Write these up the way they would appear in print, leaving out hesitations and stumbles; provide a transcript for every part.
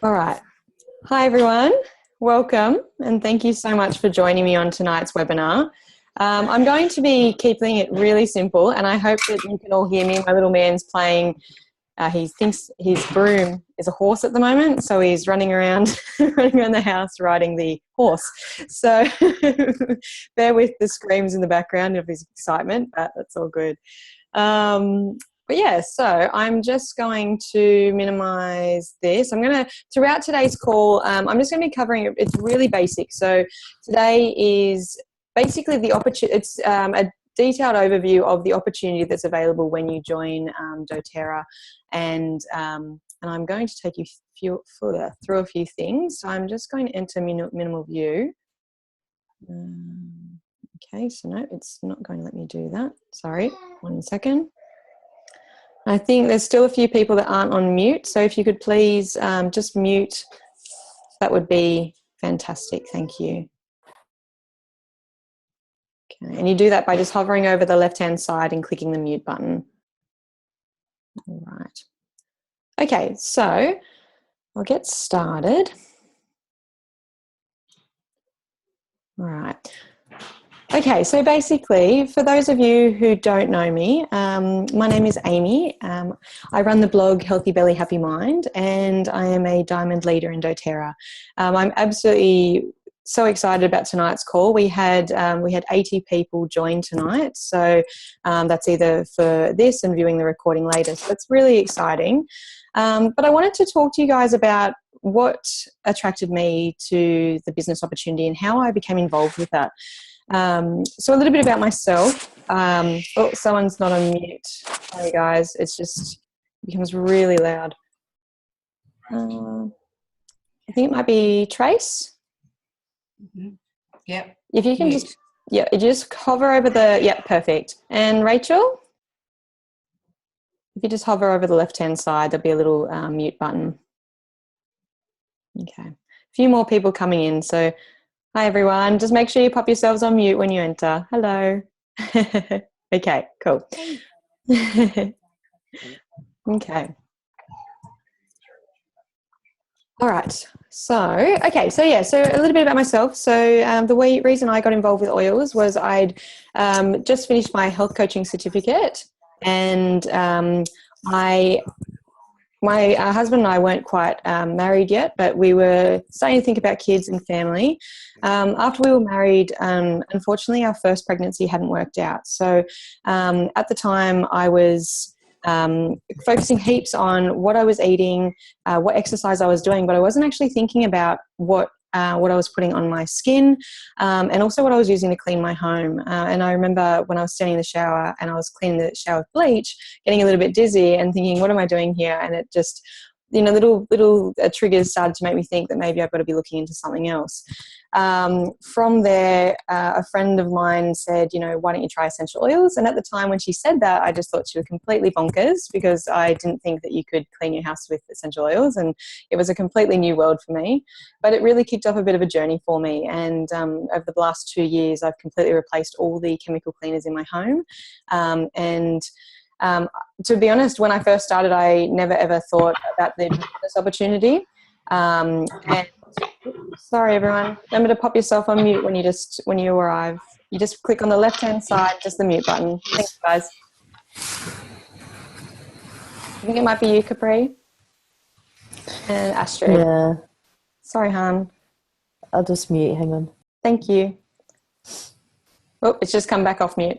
All right. Hi, everyone. Welcome, and thank you so much for joining me on tonight's webinar. I'm going to be keeping it really simple, and I hope that you can all hear me. My little man's playing. He thinks his broom is a horse at the moment, so he's running around, running around the house riding the horse. So bear with the screams in the background of his excitement, but that's all good. But yeah, so I'm just going to minimize this. Throughout today's call, I'm just going to be covering, it's really basic. So today is basically the opportunity, it's a detailed overview of the opportunity that's available when you join dōTERRA. And I'm going to take you through a few things. So I'm just going to enter minimal view. Okay, so no, it's not going to let me do that. Sorry, 1 second. I think there's still a few people that aren't on mute, so if you could please just mute, that would be fantastic. Thank you. Okay, and you do that by just hovering over the left-hand side and clicking the mute button. All right. Okay, so I'll get started. All right. Okay, so basically, for those of you who don't know me, my name is Amy. I run the blog Healthy Belly, Happy Mind, and I am a diamond leader in dōTERRA. I'm absolutely so excited about tonight's call. We had 80 people join tonight, so that's either for this and viewing the recording later. So it's really exciting. But I wanted to talk to you guys about what attracted me to the business opportunity and how I became involved with that. So a little bit about myself. Oh, someone's not on mute. Sorry, guys. It becomes really loud. I think it might be Trace. Mm-hmm. Yep. If you can just hover over perfect. And Rachel, if you just hover over the left-hand side, there'll be a little mute button. Okay. A few more people coming in, so hi, everyone. Just make sure you pop yourselves on mute when you enter. Hello. Okay, cool. Okay. All right. So a little bit about myself. So the reason I got involved with oils was I'd just finished my health coaching certificate, and my husband and I weren't quite married yet, but we were starting to think about kids and family. After we were married, unfortunately, our first pregnancy hadn't worked out. So at the time, I was focusing heaps on what I was eating, what exercise I was doing, but I wasn't actually thinking about what I was putting on my skin, and also what I was using to clean my home. And I remember when I was standing in the shower and I was cleaning the shower with bleach, getting a little bit dizzy and thinking, what am I doing here? And it just, little triggers started to make me think that maybe I've got to be looking into something else. From there, a friend of mine said, why don't you try essential oils? And at the time when she said that, I just thought she was completely bonkers, because I didn't think that you could clean your house with essential oils, and it was a completely new world for me. But it really kicked off a bit of a journey for me, and over the last 2 years, I've completely replaced all the chemical cleaners in my home. To be honest, when I first started, I never ever thought about the business opportunity. And sorry, everyone. Remember to pop yourself on mute when you arrive. You just click on the left-hand side, just the mute button. Thanks, guys. I think it might be you, Capri, and Astrid. Yeah. Sorry, Han. I'll just mute. Hang on. Thank you. Oh, it's just come back off mute.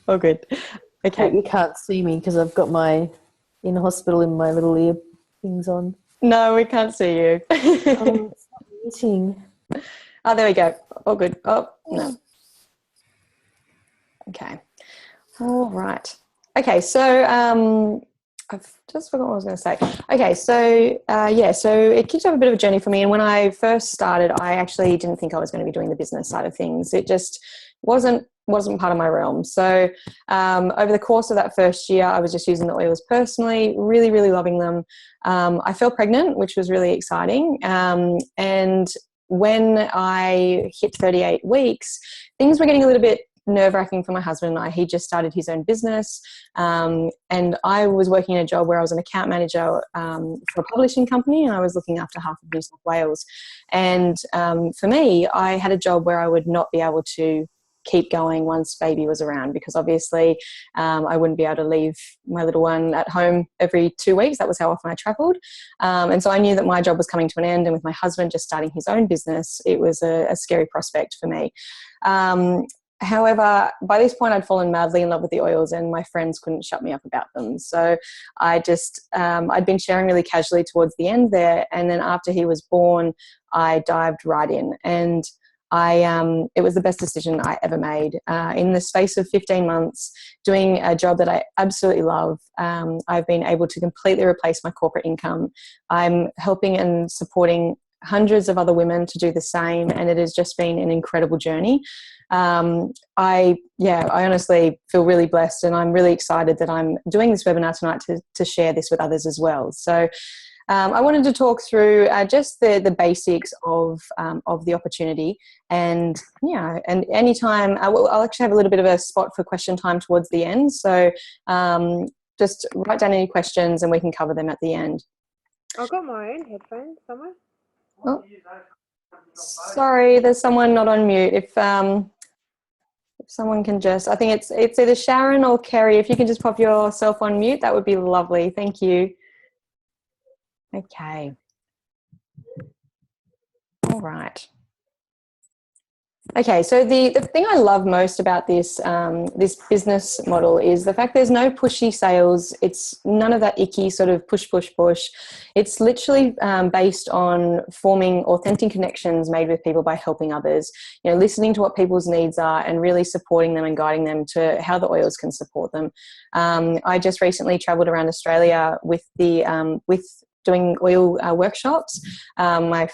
Oh, good. Okay. You can't see me because I've got my in hospital in my little ear things on. No, we can't see you. Oh, it's not muting. Oh, there we go. Oh, good. Oh, no. Okay. All right. Okay, so I've just forgotten what I was going to say. Okay, so so it kicked off a bit of a journey for me. And when I first started, I actually didn't think I was going to be doing the business side of things. It just wasn't part of my realm. So over the course of that first year, I was just using the oils personally, really, really loving them. I fell pregnant, which was really exciting. And when I hit 38 weeks, things were getting a little bit nerve-wracking for my husband and I. He just started his own business, and I was working in a job where I was an account manager for a publishing company, and I was looking after half of New South Wales. And for me, I had a job where I would not be able to keep going once baby was around, because obviously I wouldn't be able to leave my little one at home every 2 weeks. That was how often I travelled. And so I knew that my job was coming to an end, and with my husband just starting his own business, it was a scary prospect for me. However, by this point, I'd fallen madly in love with the oils, and my friends couldn't shut me up about them. So I just, I'd been sharing really casually towards the end there. And then after he was born, I dived right in, and it was the best decision I ever made. In the space of 15 months, doing a job that I absolutely love, I've been able to completely replace my corporate income. I'm helping and supporting hundreds of other women to do the same, and it has just been an incredible journey. I honestly feel really blessed, and I'm really excited that I'm doing this webinar tonight to share this with others as well. So I wanted to talk through just the basics of the opportunity, and and anytime I'll actually have a little bit of a spot for question time towards the end. So just write down any questions and we can cover them at the end. I've got my own headphones somewhere. Oh, sorry, there's someone not on mute. If someone can just, I think it's either Sharon or Kerry. If you can just pop yourself on mute, that would be lovely. Thank you. Okay. All right. Okay, so the thing I love most about this this business model is the fact there's no pushy sales. It's none of that icky sort of push, push, push. It's literally based on forming authentic connections made with people by helping others, listening to what people's needs are and really supporting them and guiding them to how the oils can support them. I just recently travelled around Australia with doing oil workshops. My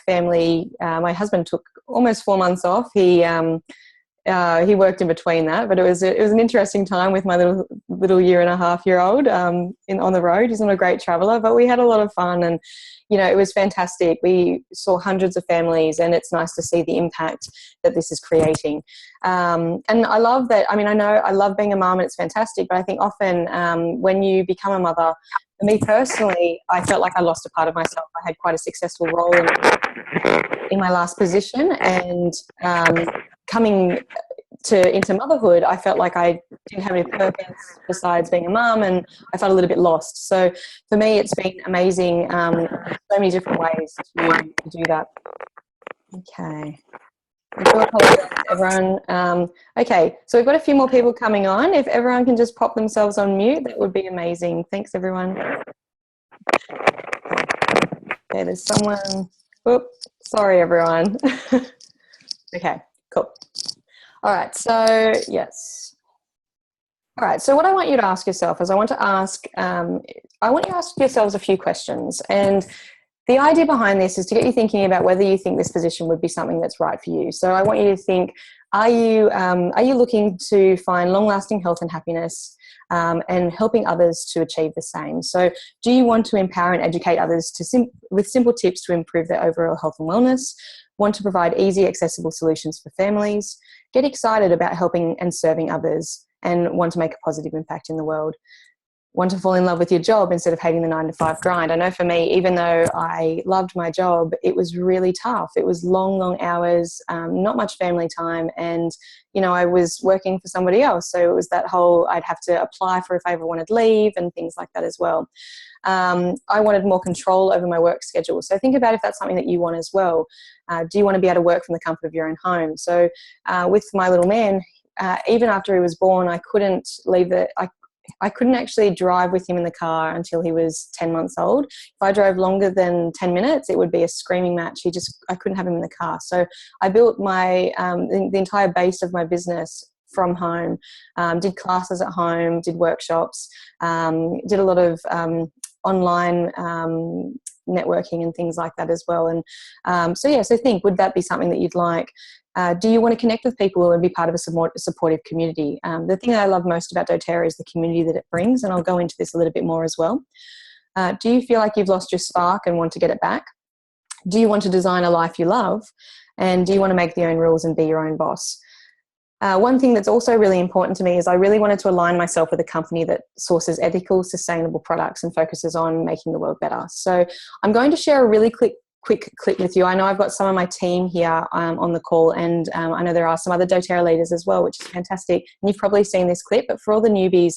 husband took almost 4 months off. He worked in between that, but it was an interesting time with my little 1.5-year-old on the road. He's not a great traveller, but we had a lot of fun, and it was fantastic. We saw hundreds of families, and it's nice to see the impact that this is creating. And I love that. I mean, I know I love being a mum, and it's fantastic, but I think often when you become a mother, for me personally, I felt like I lost a part of myself. I had quite a successful role in my last position, and coming into motherhood, I felt like I didn't have any purpose besides being a mum, and I felt a little bit lost. So for me, it's been amazing, so many different ways to do that. Okay. I do apologize, everyone. Okay, so we've got a few more people coming on. If everyone can just pop themselves on mute, that would be amazing. Thanks, everyone. Okay, there's someone. Oops, sorry, everyone. Okay, cool. All right, so yes. All right, so what I want you to ask yourself is I want you to ask yourselves a few questions. And the idea behind this is to get you thinking about whether you think this position would be something that's right for you. So I want you to think, are you looking to find long-lasting health and happiness and helping others to achieve the same? So do you want to empower and educate others with simple tips to improve their overall health and wellness? Want to provide easy, accessible solutions for families? Get excited about helping and serving others and want to make a positive impact in the world? Want to fall in love with your job instead of hating the 9-to-5 grind? I know for me, even though I loved my job, it was really tough. It was long hours, not much family time, and I was working for somebody else. So it was that whole, I'd have to apply for if I ever wanted leave and things like that as well. I wanted more control over my work schedule. So think about if that's something that you want as well. Do you want to be able to work from the comfort of your own home? So with my little man, even after he was born, I couldn't leave I couldn't actually drive with him in the car until he was 10 months old. If I drove longer than 10 minutes, it would be a screaming match. I couldn't have him in the car. So I built the entire base of my business from home, did classes at home, did workshops, did a lot of online networking and things like that as well. And so think, would that be something that you'd like? Do you want to connect with people and be part of a supportive community? The thing that I love most about doTERRA is the community that it brings, and I'll go into this a little bit more as well. Do you feel like you've lost your spark and want to get it back? Do you want to design a life you love? And do you want to make your own rules and be your own boss? one thing that's also really important to me is I really wanted to align myself with a company that sources ethical, sustainable products and focuses on making the world better. So I'm going to share a really quick clip with you. I know I've got some of my team here on the call, and I know there are some other doTERRA leaders as well, which is fantastic. And you've probably seen this clip, but for all the newbies,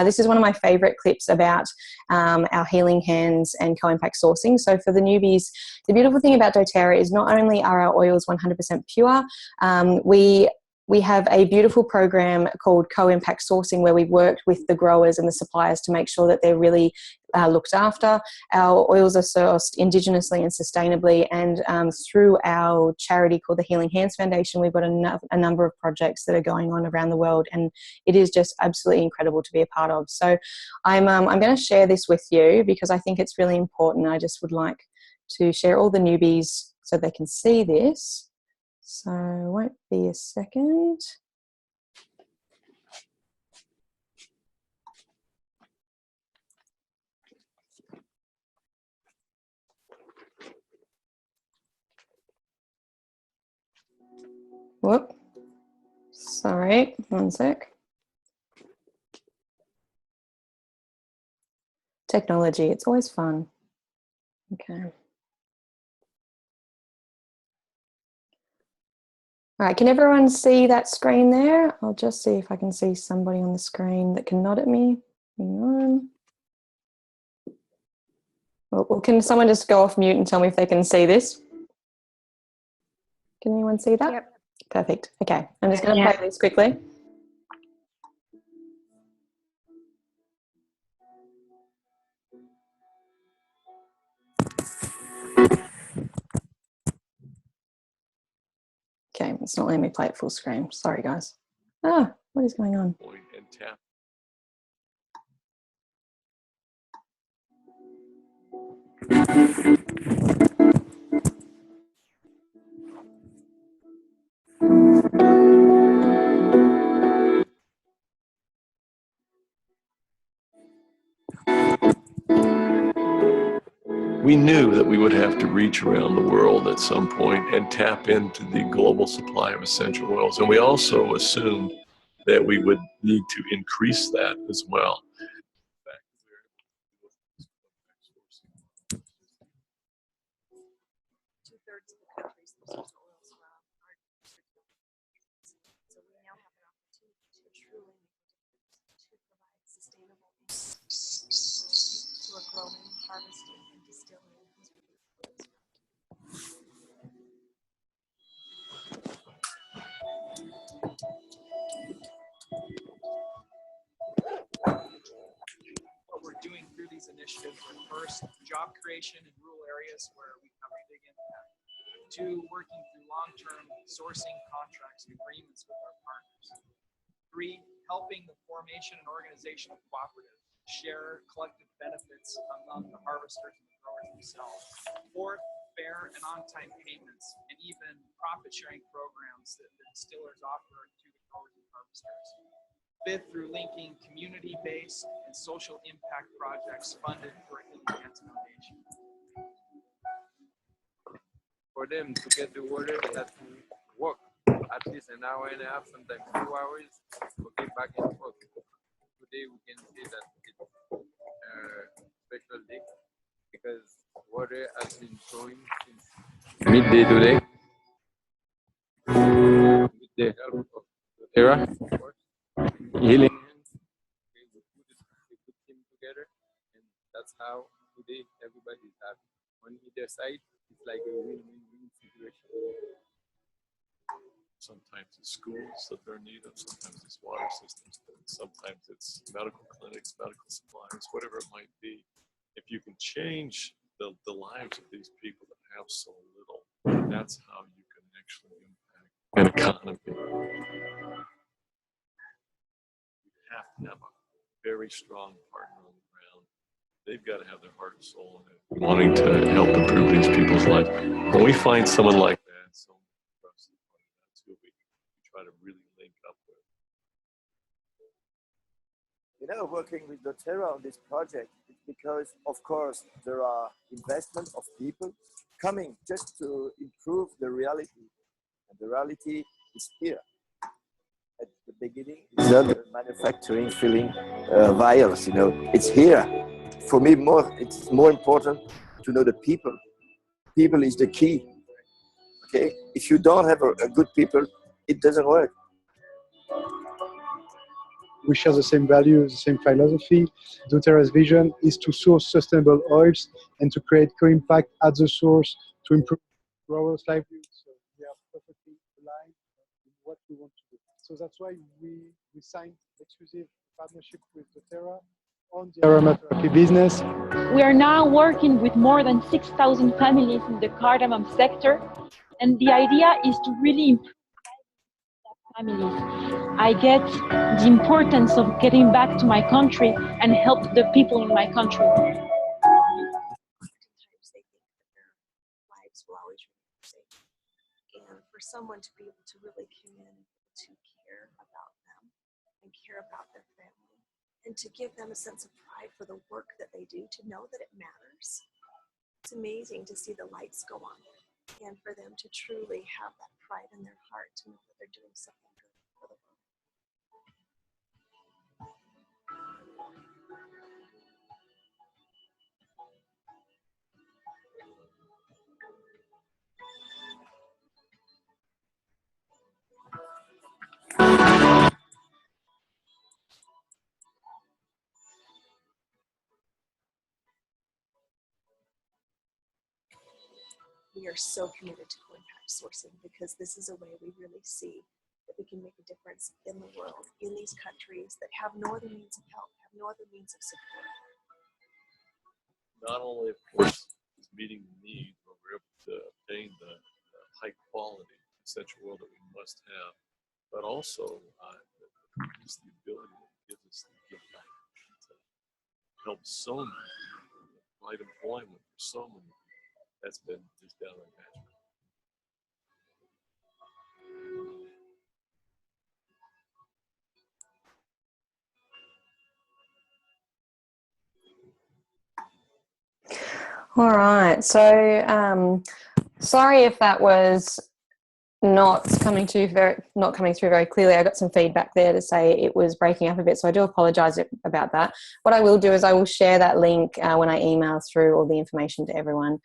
this is one of my favorite clips about our healing hands and co-impact sourcing. So for the newbies, the beautiful thing about doTERRA is not only are our oils 100% pure, we have a beautiful program called Co-Impact Sourcing, where we've worked with the growers and the suppliers to make sure that they're really looked after. Our oils are sourced indigenously and sustainably, and through our charity called the Healing Hands Foundation, we've got a number of projects that are going on around the world, and it is just absolutely incredible to be a part of. So I'm going to share this with you because I think it's really important. I just would like to share all the newbies so they can see this. So won't be a second. Whoop. Sorry, one sec. Technology, it's always fun. Okay. All right, can everyone see that screen there? I'll just see if I can see somebody on the screen that can nod at me. Hang on. Well, can someone just go off mute and tell me if they can see this? Can anyone see that? Yep. Perfect. Okay, I'm just going to play this quickly. Okay, it's not letting me play it full screen. Sorry, guys. Ah, what is going on? And tap. We knew that we would have to reach around the world at some point and tap into the global supply of essential oils. And we also assumed that we would need to increase that as well. Two-thirds of the country's essential oils from are restricted. So we now have an opportunity to truly make a difference, to provide sustainable income to a growing, harvesting, and distilling industry. What we're doing through these initiatives are, first, job creation in rural areas where we have a big impact. Two, working through long-term sourcing contracts and agreements with our partners. Three, helping the formation and organization of cooperatives, share collective benefits among the harvesters and the growers themselves. Fourth, fair and on-time payments, and even profit-sharing programs that the distillers offer to the growers and harvesters. Fifth, through linking community-based and social impact projects funded through a Healing Hands Foundation. For them to get the water, they have to walk at least an hour and a half, sometimes 2 hours, okay, back and forth. Today we can say that it's a special day because water has been flowing since midday today with the help of dōTERRA, of course. Healing Hands, okay, we put a good team together, and that's how today everybody is happy. On either side, it's like a win-win-win situation. Sometimes it's schools that they're in need of, sometimes it's water systems, sometimes it's medical clinics, medical supplies, whatever it might be. If you can change the lives of these people that have so little, that's how you can actually impact an economy. You have to have a very strong partner on the ground. They've got to have their heart and soul in it, wanting to help improve these people's lives. When we find someone like that, someone trusted, that's who we try to really link up with. You know, working with dōTERRA on this project is because, of course, there are investment of people coming just to improve the reality, and the reality is here. beginning, it's not manufacturing, filling vials, you know, it's here. For me, it's more important to know the people. People is the key, okay? If you don't have a good people, it doesn't work. We share the same values, the same philosophy. dōTERRA's vision is to source sustainable oils and to create co-impact at the source to improve growers' livelihoods. So we are perfectly aligned in what we want to do. So that's why we signed exclusive partnership with dōTERRA on the aromatherapy business. We are now working with more than 6,000 families in the cardamom sector, and the idea is to really improve families. I get the importance of getting back to my country and help the people in my country. Oftentimes they think that their lives will always remain the same. And for someone to be able to really come in and to care about them and care about their family and to give them a sense of pride for the work that they do, to know that it matters. It's amazing to see the lights go on and for them to truly have that pride in their heart to know that they're doing something good for the world. We are so committed to co-impact sourcing because this is a way we really see that we can make a difference in the world, in these countries that have no other means of help, have no other means of support. Not only, of course, is meeting the need where we're able to obtain the high quality essential oil that we must have, but also just the ability that it gives us to give back, to help so many, provide employment for so many people. That's been just downright magical. All right. So, sorry if that was not coming through very clearly. I got some feedback there to say it was breaking up a bit, so I do apologise about that. What I will do is I will share that link when I email through all the information to everyone.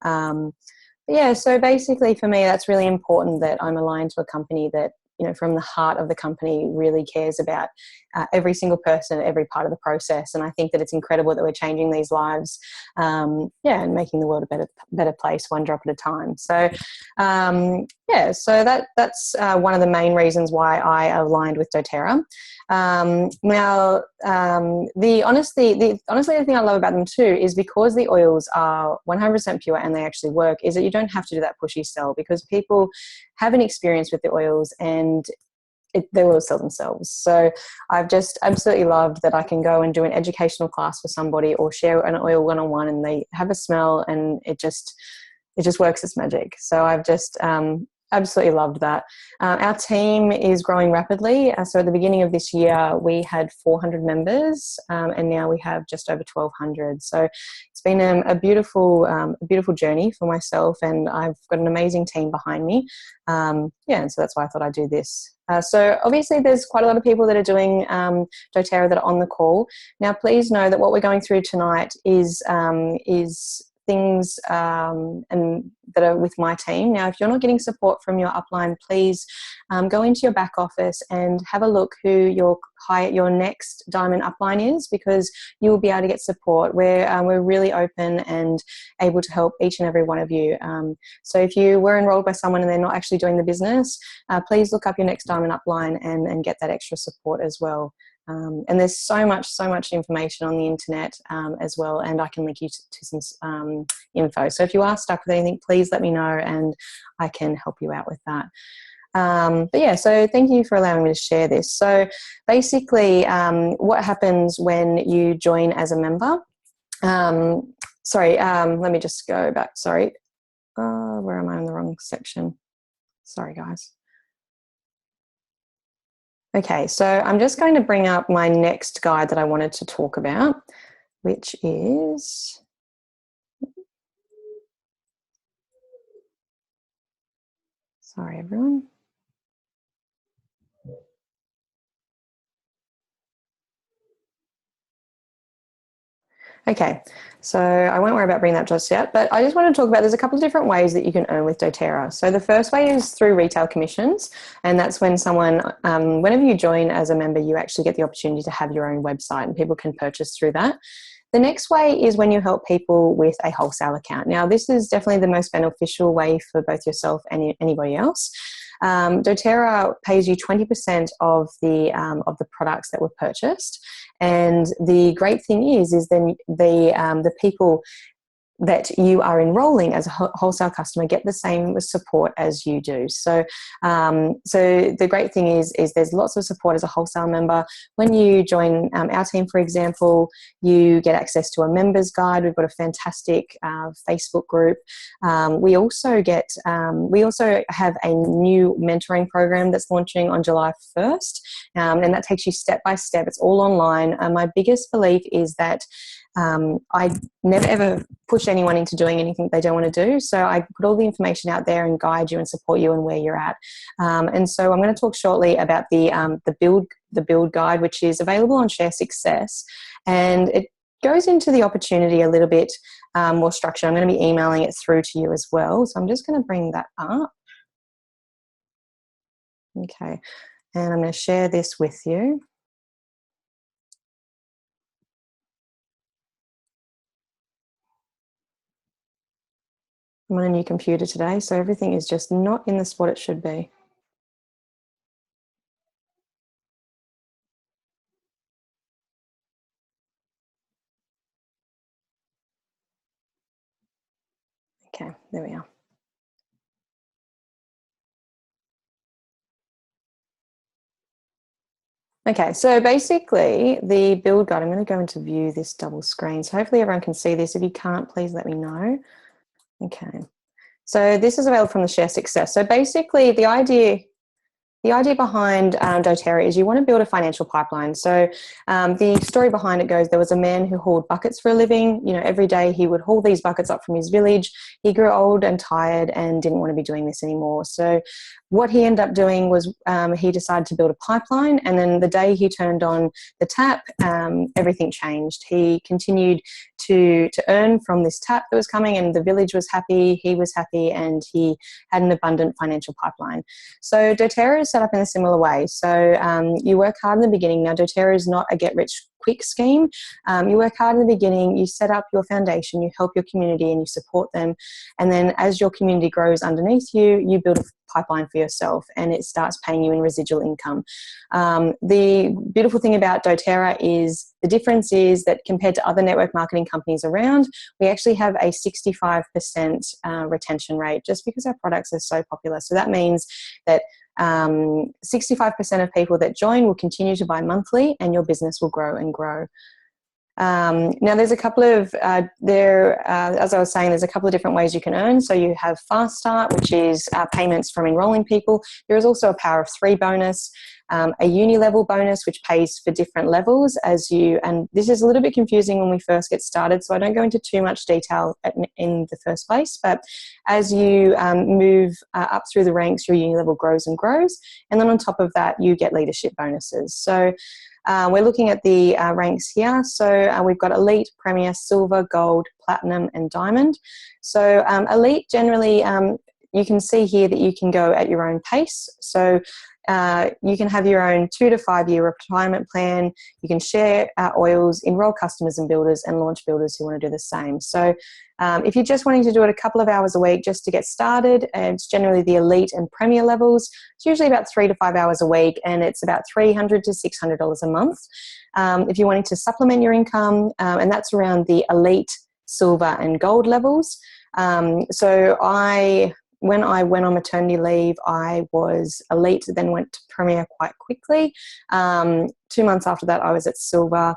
Yeah, so basically for me, that's really important that I'm aligned to a company that, you know, from the heart of the company really cares about every single person, every part of the process. And I think that it's incredible that we're changing these lives, and making the world a better place, one drop at a time. So, yeah, so that's one of the main reasons why I aligned with dōTERRA. Now, the thing I love about them too is because the oils are 100% pure and they actually work, is that you don't have to do that pushy sell, because people have an experience with the oils and they will sell themselves. So I've just absolutely loved that I can go and do an educational class for somebody or share an oil one-on-one and they have a smell and it just works its magic. So I've just absolutely loved that. Our team is growing rapidly. So at the beginning of this year, we had 400 members, and now we have just over 1,200. So it's been a beautiful journey for myself, and I've got an amazing team behind me. And so that's why I thought I'd do this. So obviously there's quite a lot of people that are doing dōTERRA that are on the call. Now, please know that what we're going through tonight is things and that are with my team. Now, if you're not getting support from your upline, please go into your back office and have a look who your next diamond upline is, because you will be able to get support. We're really open and able to help each and every one of you. So if you were enrolled by someone and they're not actually doing the business, please look up your next diamond upline and get that extra support as well. And there's so much information on the internet as well, and I can link you to some info. So if you are stuck with anything, please let me know and I can help you out with that. But yeah, so thank you for allowing me to share this. So basically what happens when you join as a member, let me just go back, sorry. Where am I in the wrong section? Sorry guys. Okay, so I'm just going to bring up my next guide that I wanted to talk about, which is, sorry everyone. Okay, so I won't worry about bringing that just yet, but I just want to talk about, there's a couple of different ways that you can earn with doTERRA. So the first way is through retail commissions, and that's when someone, whenever you join as a member, you actually get the opportunity to have your own website and people can purchase through that. The next way is when you help people with a wholesale account. Now, this is definitely the most beneficial way for both yourself and anybody else. doTERRA pays you 20% of the products that were purchased, and the great thing is then the people that you are enrolling as a wholesale customer get the same support as you do. So, so the great thing is there's lots of support as a wholesale member. When you join our team, for example, you get access to a members guide. We've got a fantastic Facebook group. We also have a new mentoring program that's launching on July 1st, and that takes you step by step. It's all online. My biggest belief is that I never ever push anyone into doing anything they don't want to do. So I put all the information out there and guide you and support you and where you're at. And so I'm going to talk shortly about the build guide, which is available on Share Success, and it goes into the opportunity a little bit more structured. I'm going to be emailing it through to you as well. So I'm just going to bring that up. Okay, and I'm going to share this with you. I'm on a new computer today, so everything is just not in the spot it should be. Okay, there we are. Okay, so basically the build guide, I'm going to go into view this double screen. So hopefully everyone can see this. If you can't, please let me know. Okay, so this is available from the Share Success. So basically the idea behind doTERRA is you want to build a financial pipeline. So the story behind it goes, there was a man who hauled buckets for a living. You know, every day he would haul these buckets up from his village. He grew old and tired and didn't want to be doing this anymore. So what he ended up doing was he decided to build a pipeline, and then the day he turned on the tap, everything changed. He continued to earn from this tap that was coming, and the village was happy, he was happy, and he had an abundant financial pipeline. So doTERRA is set up in a similar way. So you work hard in the beginning. Now, doTERRA is not a get-rich-quick scheme. You work hard in the beginning, you set up your foundation, you help your community and you support them, and then as your community grows underneath you, you build a pipeline for yourself and it starts paying you in residual income. The beautiful thing about doTERRA is the difference is that compared to other network marketing companies around, we actually have a 65% retention rate just because our products are so popular. So that means that 65% of people that join will continue to buy monthly and your business will grow and grow. Now there's a couple of, as I was saying, there's a couple of different ways you can earn. So you have Fast Start, which is payments from enrolling people. There is also a Power of 3 bonus, a uni level bonus, which pays for different levels and this is a little bit confusing when we first get started, so I don't go into too much detail in the first place, but as you move up through the ranks, your uni level grows and grows, and then on top of that, you get leadership bonuses. So we're looking at the ranks here. So we've got Elite, Premier, Silver, Gold, Platinum, and Diamond. So Elite, generally, you can see here that you can go at your own pace. So you can have your own 2 to 5 year retirement plan. You can share oils, enroll customers and builders, and launch builders who want to do the same. So if you're just wanting to do it a couple of hours a week just to get started, it's generally the Elite and Premier levels. It's usually about 3 to 5 hours a week, and it's about $300 to $600 a month. If you're wanting to supplement your income, and that's around the Elite, Silver, and Gold levels. When I went on maternity leave, I was Elite, then went to Premier quite quickly. 2 months after that, I was at Silver.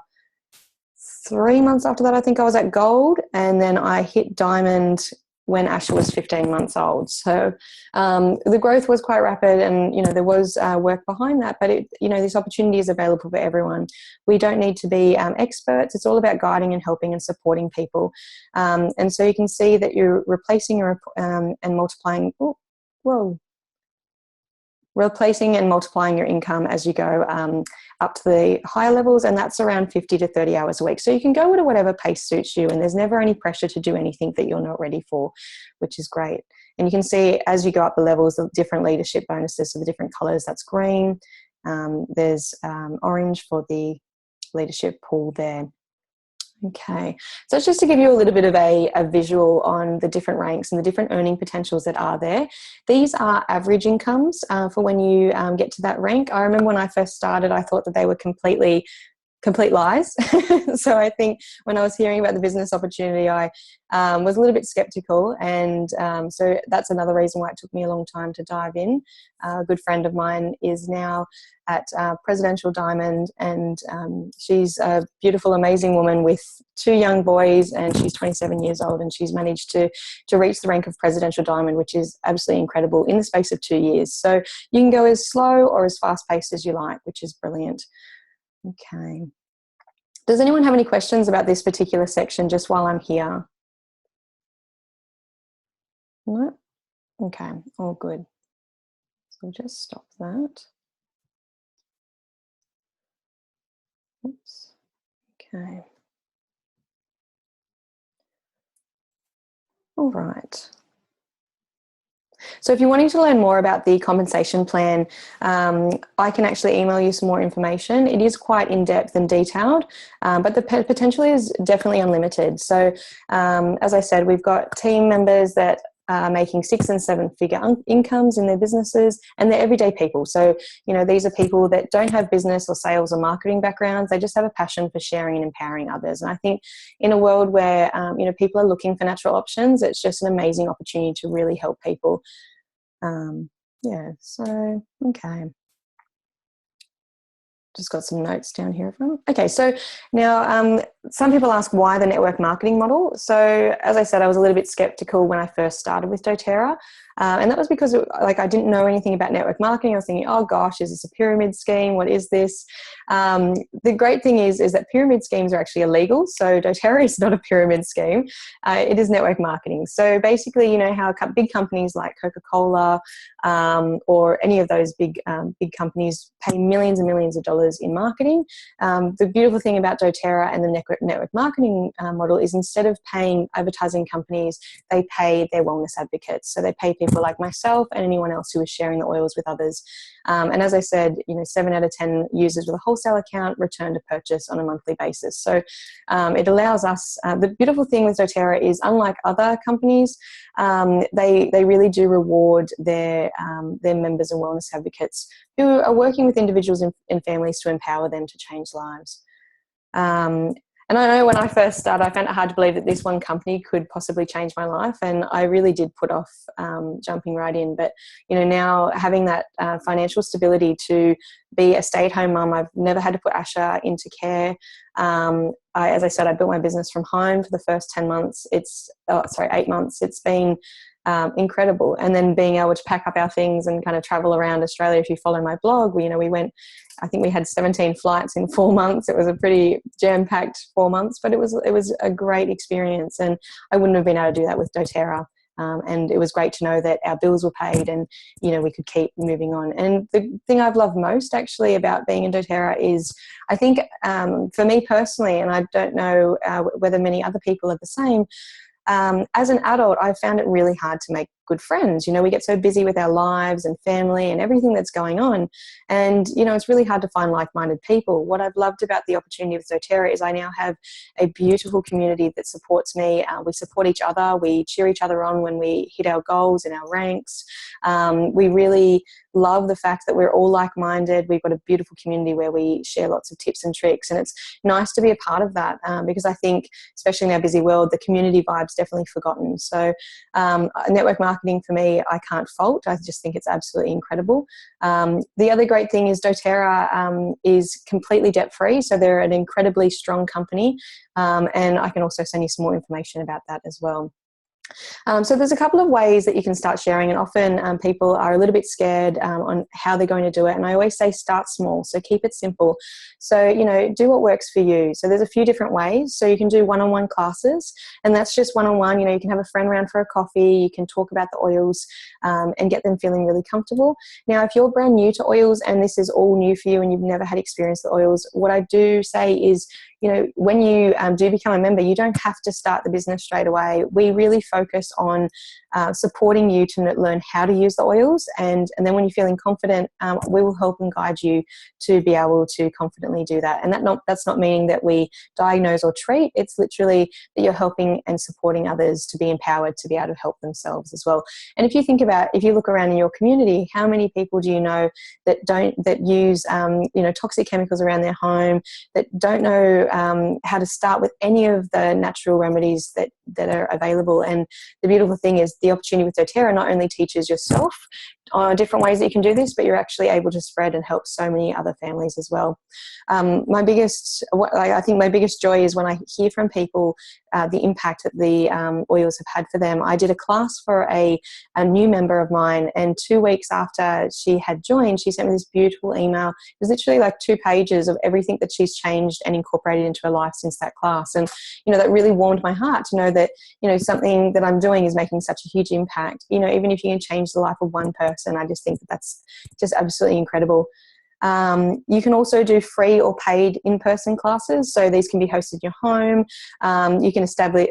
3 months after that, I think I was at Gold, and then I hit Diamond when Asher was 15 months old. So the growth was quite rapid, and there was work behind that, but this opportunity is available for everyone. We don't need to be experts. It's all about guiding and helping and supporting people. And so you can see that you're replacing and multiplying. Oh, whoa. replacing and multiplying your income as you go up to the higher levels, and that's around 50 to 30 hours a week. So you can go to whatever pace suits you, and there's never any pressure to do anything that you're not ready for, which is great. And you can see as you go up the levels, the different leadership bonuses, so the different colours, that's green. There's orange for the leadership pool there. Okay, so it's just to give you a little bit of a visual on the different ranks and the different earning potentials that are there. These are average incomes for when you get to that rank. I remember when I first started, I thought that they were complete lies. So I think when I was hearing about the business opportunity, I was a little bit skeptical, and so that's another reason why it took me a long time to dive in. A good friend of mine is now at Presidential Diamond, and she's a beautiful, amazing woman with 2 young boys, and she's 27 years old, and she's managed to reach the rank of Presidential Diamond, which is absolutely incredible, in the space of 2 years. So you can go as slow or as fast-paced as you like, which is brilliant. Okay. Does anyone have any questions about this particular section just while I'm here? No? Okay, all good. So we'll just stop that. Oops. Okay. All right. So if you're wanting to learn more about the compensation plan, I can actually email you some more information. It is quite in-depth and detailed, but the potential is definitely unlimited. So as I said, we've got team members that are making 6- and 7-figure incomes in their businesses, and they're everyday people. So, you know, these are people that don't have business or sales or marketing backgrounds. They just have a passion for sharing and empowering others. And I think in a world where, you know, people are looking for natural options, it's just an amazing opportunity to really help people. Yeah, so, okay. Just got some notes down here from. Okay, so now some people ask why the network marketing model. So as I said, I was a little bit skeptical when I first started with dōTERRA. And that was because I didn't know anything about network marketing. I was thinking, oh gosh, is this a pyramid scheme? What is this? The great thing is that pyramid schemes are actually illegal. So dōTERRA is not a pyramid scheme. It is network marketing. So basically, you know how big companies like Coca-Cola or any of those big companies pay millions and millions of dollars in marketing. The beautiful thing about dōTERRA and the network marketing model is instead of paying advertising companies, they pay their wellness advocates. So they pay people like myself and anyone else who is sharing the oils with others. And as I said, you know, 7 out of 10 users with a wholesale account return to purchase on a monthly basis. So it allows us, the beautiful thing with dōTERRA is, unlike other companies, they really do reward their members and wellness advocates who are working with individuals and families to empower them to change lives. And I know when I first started, I found it hard to believe that this one company could possibly change my life, and I really did put off jumping right in. But you know, now having that financial stability to be a stay-at-home mum, I've never had to put Asha into care. As I said, I built my business from home for the first 8 months. It's been incredible. And then being able to pack up our things and kind of travel around Australia. If you follow my blog, we went, I think we had 17 flights in 4 months. It was a pretty jam-packed 4 months, but it was a great experience, and I wouldn't have been able to do that with dōTERRA. And it was great to know that our bills were paid and, you know, we could keep moving on. And the thing I've loved most actually about being in dōTERRA is, I think for me personally, and I don't know whether many other people are the same, as an adult, I found it really hard to make good friends. You know, we get so busy with our lives and family and everything that's going on. And, you know, it's really hard to find like-minded people. What I've loved about the opportunity with dōTERRA is I now have a beautiful community that supports me. We support each other. We cheer each other on when we hit our goals in our ranks. We really love the fact that we're all like-minded. We've got a beautiful community where we share lots of tips and tricks. And it's nice to be a part of that because I think, especially in our busy world, the community vibe's definitely forgotten. So network marketing for me, I can't fault. I just think it's absolutely incredible. The other great thing is dōTERRA is completely debt-free, so they're an incredibly strong company, and I can also send you some more information about that as well. So there's a couple of ways that you can start sharing, and often people are a little bit scared on how they're going to do it. And I always say start small, so keep it simple. So, you know, do what works for you. So there's a few different ways. So you can do one-on-one classes, and that's just one-on-one. You know, you can have a friend around for a coffee, you can talk about the oils and get them feeling really comfortable. Now, if you're brand new to oils and this is all new for you and you've never had experience with oils, what I do say is, you know, when you do become a member, you don't have to start the business straight away. We really focus on supporting you to learn how to use the oils, and then when you're feeling confident, we will help and guide you to be able to confidently do that. And that's not meaning that we diagnose or treat. It's literally that you're helping and supporting others to be empowered to be able to help themselves as well. And if you look around in your community, how many people do you know that use you know, toxic chemicals around their home, that don't know how to start with any of the natural remedies that are available? And the beautiful thing is the opportunity with doTERRA not only teaches yourself different ways that you can do this, but you're actually able to spread and help so many other families as well. I think my biggest joy is when I hear from people the impact that the oils have had for them. I did a class for a new member of mine, and 2 weeks after she had joined, she sent me this beautiful email. It was literally like 2 pages of everything that she's changed and incorporated into her life since that class. And, you know, that really warmed my heart to know that, you know, something that I'm doing is making such a huge impact. You know, even if you can change the life of one person, I just think that that's just absolutely incredible. You can also do free or paid in-person classes. So these can be hosted in your home. You can establish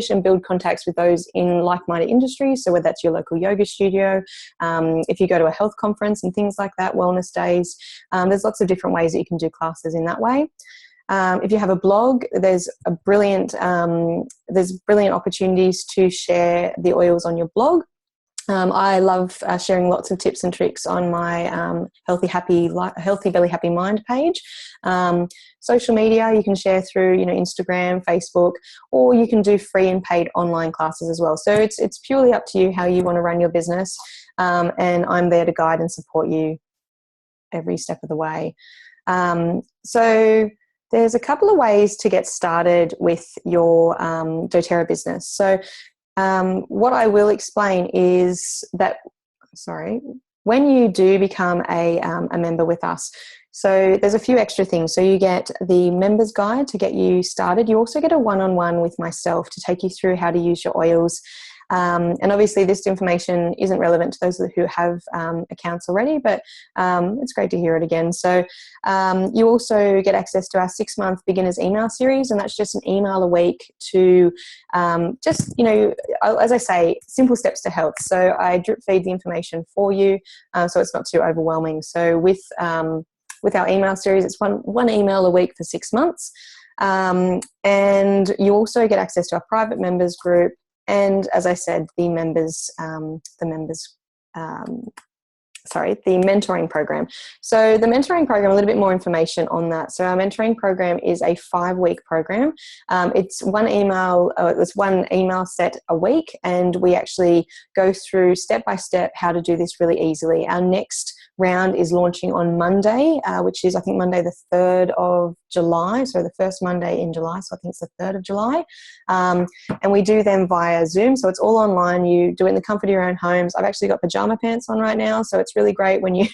and build contacts with those in like-minded industries. So whether that's your local yoga studio, if you go to a health conference and things like that, wellness days, there's lots of different ways that you can do classes in that way. If you have a blog, there's brilliant opportunities to share the oils on your blog. I love sharing lots of tips and tricks on my Healthy Belly Happy Mind page. Social media, you can share through, you know, Instagram, Facebook, or you can do free and paid online classes as well. So it's purely up to you how you want to run your business, and I'm there to guide and support you every step of the way. So there's a couple of ways to get started with your doTERRA business. So what I will explain is that, when you do become a member with us, so there's a few extra things. So you get the members guide to get you started. You also get a one-on-one with myself to take you through how to use your oils. And obviously this information isn't relevant to those who have accounts already, but it's great to hear it again. So you also get access to our 6-month beginners email series, and that's just an email a week to just, you know, as I say, simple steps to health. So I drip feed the information for you, so it's not too overwhelming. So with our email series, it's one email a week for 6 months. And you also get access to our private members group. And as I said, the mentoring program. So the mentoring program, a little bit more information on that. So our mentoring program is a 5-week program. It's one email set a week, and we actually go through step by step how to do this really easily. Our next round is launching on Monday, which is, I think, Monday the 3rd of July. So the first Monday in July. So I think it's the 3rd of July. And we do them via Zoom. So it's all online. You do it in the comfort of your own homes. I've actually got pajama pants on right now. So it's really great when you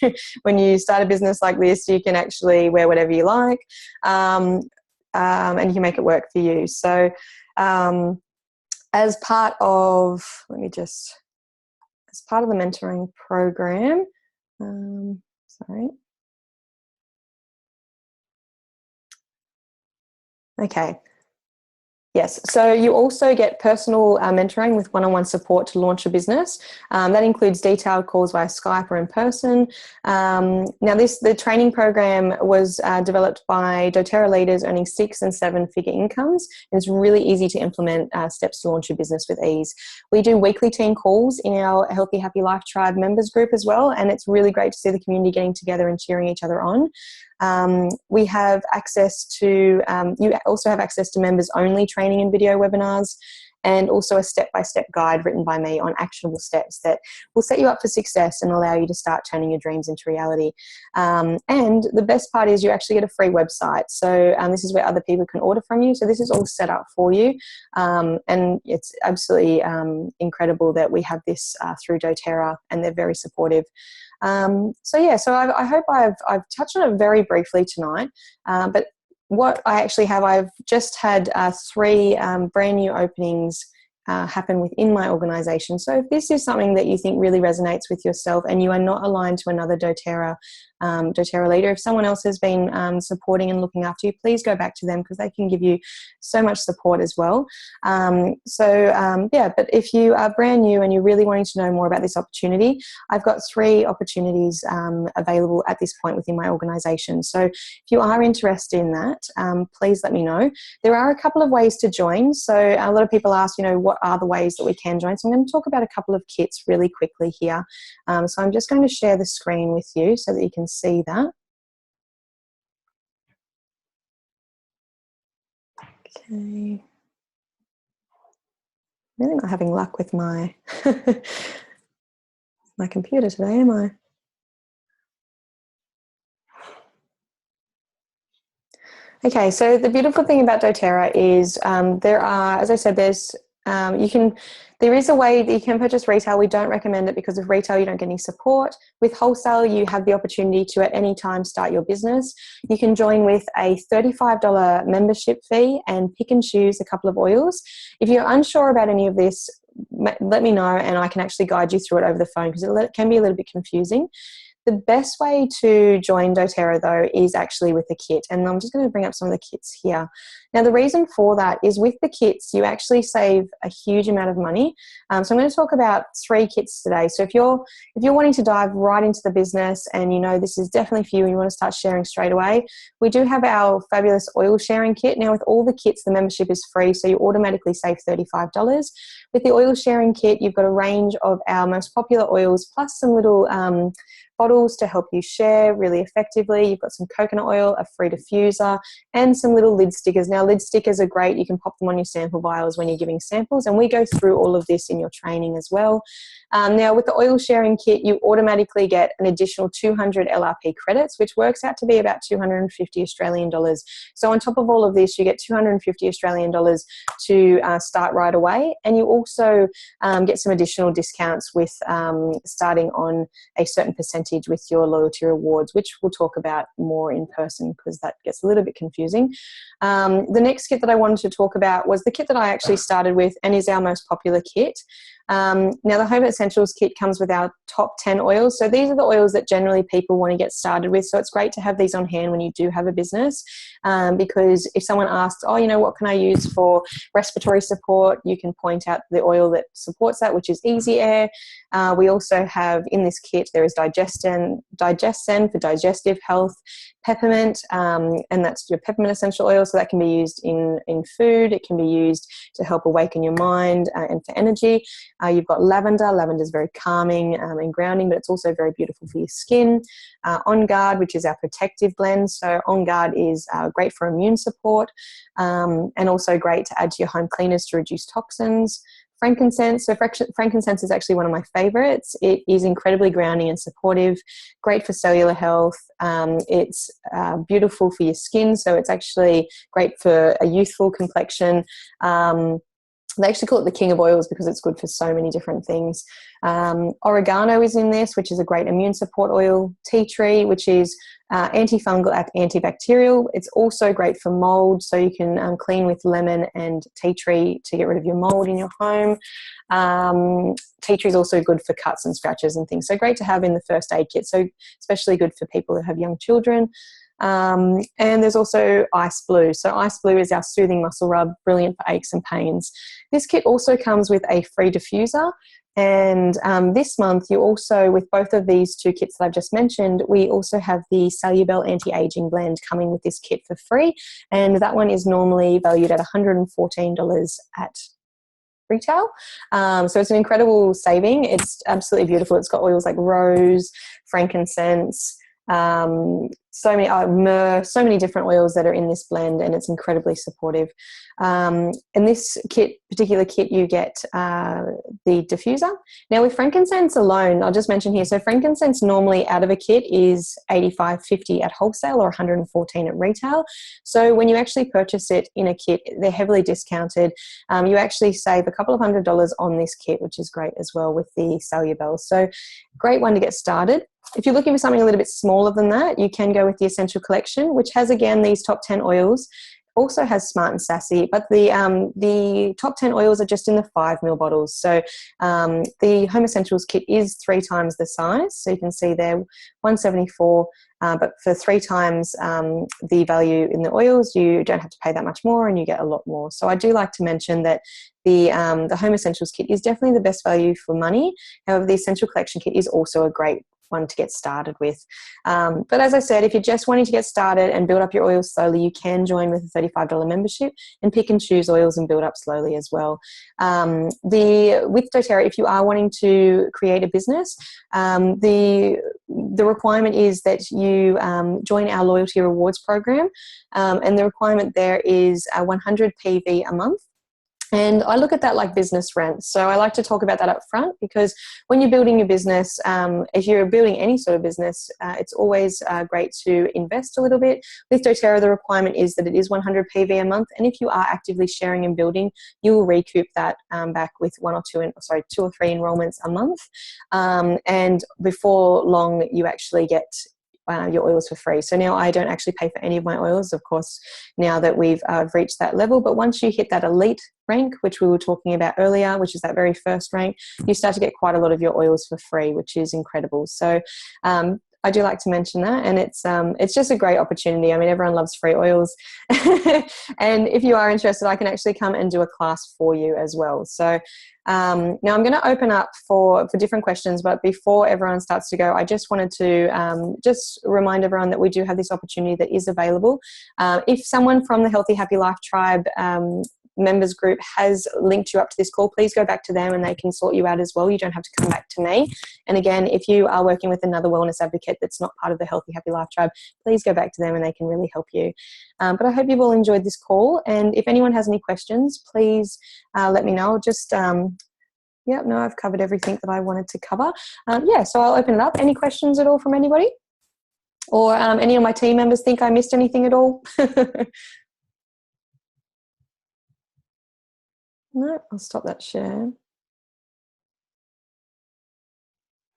start a business like this, you can actually wear whatever you like, and you can make it work for you. So as part of the mentoring program, Okay. Yes, so you also get personal mentoring with one-on-one support to launch a business. That includes detailed calls via Skype or in person. Now, the training program was developed by doTERRA leaders earning 6- and 7-figure incomes, and it's really easy to implement steps to launch your business with ease. We do weekly team calls in our Healthy Happy Life Tribe members group as well, and it's really great to see the community getting together and cheering each other on. We have access to, you also have access to members only training and video webinars. and also a step-by-step guide written by me on actionable steps that will set you up for success and allow you to start turning your dreams into reality. And the best part is you actually get a free website. So this is where other people can order from you. So this is all set up for you. And it's absolutely incredible that we have this through dōTERRA, and they're very supportive. So I hope I've touched on it very briefly tonight, but what I actually have, I've just had 3 brand new openings happen within my organisation. So if this is something that you think really resonates with yourself and you are not aligned to another dōTERRA leader, if someone else has been supporting and looking after you, please go back to them, because they can give you so much support as well. But if you are brand new and you're really wanting to know more about this opportunity, I've got 3 opportunities available at this point within my organisation. So if you are interested in that, please let me know. There are a couple of ways to join. So a lot of people ask, what are the ways that we can join? So I'm going to talk about a couple of kits really quickly here. So I'm just going to share the screen with you so that you can see that. Okay. Really not having luck with my my computer today, am I? Okay, so the beautiful thing about dōTERRA is there are, as I said, there is a way that you can purchase retail. We don't recommend it because of retail you don't get any support. With wholesale, you have the opportunity to at any time start your business. You can join with a $35 membership fee and pick and choose a couple of oils. If you're unsure about any of this, let me know and I can actually guide you through it over the phone, because it can be a little bit confusing. The best way to join dōTERRA, though, is actually with a kit. And I'm just going to bring up some of the kits here. Now, the reason for that is with the kits, you actually save a huge amount of money. So I'm going to talk about 3 kits today. So if you're wanting to dive right into the business and this is definitely for you and you want to start sharing straight away, we do have our fabulous oil sharing kit. Now, with all the kits, the membership is free, so you automatically save $35. With the oil sharing kit, you've got a range of our most popular oils, plus some little bottles to help you share really effectively. You've got some coconut oil, a free diffuser, and some little lid stickers. Now, lid stickers are great. You can pop them on your sample vials when you're giving samples, and we go through all of this in your training as well. Now, with the oil sharing kit, you automatically get an additional 200 LRP credits, which works out to be about 250 Australian dollars. So on top of all of this, you get 250 Australian dollars to start right away, and you also get some additional discounts with starting on a certain percentage with your loyalty rewards, which we'll talk about more in person because that gets a little bit confusing. The next kit that I wanted to talk about was the kit that I actually started with and is our most popular kit. Now, the Home Essentials kit comes with our top 10 oils. So these are the oils that generally people want to get started with. So it's great to have these on hand when you do have a business, because if someone asks, what can I use for respiratory support, you can point out the oil that supports that, which is Easy Air. We also have in this kit, there is Digesten for digestive health, peppermint, and that's your peppermint essential oil. So that can be used in food. It can be used to help awaken your mind and for energy. You've got lavender. Lavender is very calming and grounding, but it's also very beautiful for your skin. On Guard, which is our protective blend. So On Guard is great for immune support, and also great to add to your home cleaners to reduce toxins. Frankincense. So frankincense is actually one of my favorites. It is incredibly grounding and supportive, great for cellular health. It's beautiful for your skin, so it's actually great for a youthful complexion. They actually call it the king of oils because it's good for so many different things. Oregano is in this, which is a great immune support oil. Tea tree, which is antifungal, antibacterial. It's also great for mold, so you can clean with lemon and tea tree to get rid of your mold in your home. Tea tree is also good for cuts and scratches and things, so great to have in the first aid kit, so especially good for people that have young children. And there's also Ice Blue. So Ice Blue is our soothing muscle rub, brilliant for aches and pains. This kit also comes with a free diffuser. And this month, you also, with both of these 2 kits that I've just mentioned, we also have the Salubel Anti-Aging Blend coming with this kit for free. And that one is normally valued at $114 at retail. So it's an incredible saving. It's absolutely beautiful. It's got oils like rose, frankincense, so many myrrh, so many different oils that are in this blend, and it's incredibly supportive. In this particular kit, you get the diffuser. Now with frankincense alone, I'll just mention here, so frankincense normally out of a kit is $85.50 at wholesale or $114 at retail. So when you actually purchase it in a kit, they're heavily discounted. You actually save a couple of $100 on this kit, which is great as well with the Salubel. So great one to get started. If you're looking for something a little bit smaller than that, you can go with the Essential Collection, which has, again, these top 10 oils. Also has Smart and Sassy, but the top 10 oils are just in the 5 ml bottles. So the Home Essentials kit is 3 times the size. So you can see there, 174, but for 3 times the value in the oils, you don't have to pay that much more and you get a lot more. So I do like to mention that the Home Essentials kit is definitely the best value for money. However, the Essential Collection kit is also a great one to get started with. But as I said, if you're just wanting to get started and build up your oils slowly, you can join with a $35 membership and pick and choose oils and build up slowly as well. With doTERRA, if you are wanting to create a business, the requirement is that you join our loyalty rewards program, and the requirement there is 100 PV a month. And I look at that like business rent. So I like to talk about that up front, because when you're building your business, if you're building any sort of business, it's always great to invest a little bit. With doTERRA, the requirement is that it is 100 PV a month. And if you are actively sharing and building, you will recoup that back with 2 or 3 enrollments a month. And before long, you actually get your oils for free. So now I don't actually pay for any of my oils, of course, now that we've reached that level. But once you hit that elite rank, which we were talking about earlier, which is that very first rank, you start to get quite a lot of your oils for free, which is incredible. So I do like to mention that, and it's just a great opportunity. I mean, everyone loves free oils. And if you are interested, I can actually come and do a class for you as well. So now I'm going to open up for different questions, but before everyone starts to go, I just wanted to just remind everyone that we do have this opportunity that is available. If someone from the Healthy Happy Life Tribe members group has linked you up to this call, please go back to them and they can sort you out as well. You don't have to come back to me. And again, if you are working with another wellness advocate that's not part of the Healthy Happy Life Tribe, please go back to them and they can really help you. But I hope you've all enjoyed this call, and if anyone has any questions, please let me know. Just yeah, no, I've covered everything that I wanted to cover. Yeah, so I'll open it up. Any questions at all from anybody? Or any of my team members think I missed anything at all? No, I'll stop that share.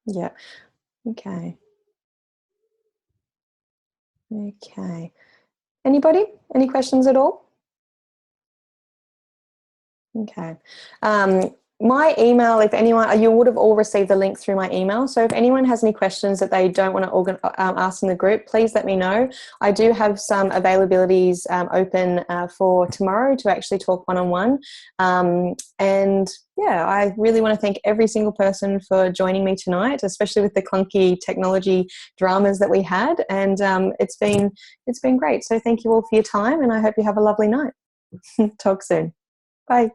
Yeah. Okay. Okay. Anybody? Any questions at all? Okay. My email, if anyone, you would have all received the link through my email. So if anyone has any questions that they don't want to ask in the group, please let me know. I do have some availabilities open for tomorrow to actually talk one-on-one. And yeah, I really want to thank every single person for joining me tonight, especially with the clunky technology dramas that we had. And it's been great. So thank you all for your time, and I hope you have a lovely night. Talk soon. Bye.